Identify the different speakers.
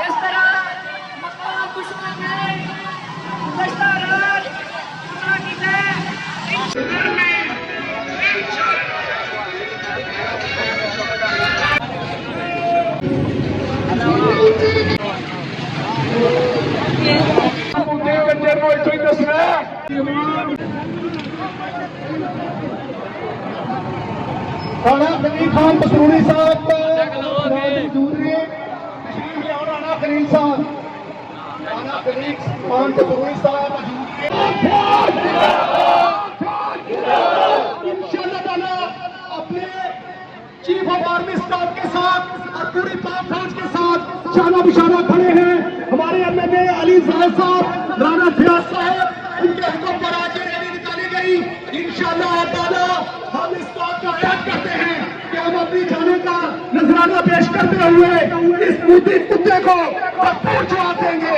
Speaker 1: जिस तरह मकाम दुश्मन ने गुज़श्ता रात खुदा की
Speaker 2: राणा खलील खान पसरूनी साहब राणा खलील साहब राणा खलील खान पसरूनी साहब इंशाअल्लाह ताला अपने चीफ ऑफ आर्मी स्टाफ के साथ और पूरी पाक फौज के साथ शाना बिशाना खड़े हैं। हमारे एमएलए अली जाहिद साहब, राणा फियाज साहब, उनके हुक्म पर आज रैली निकाली गई। इंशाअल्लाह ताला हम इस बात का ऐलान करते हैं कि हम अपनी जाने का नजराना पेश करते हुए इस मुद्दे कुत्ते को जवाब देंगे।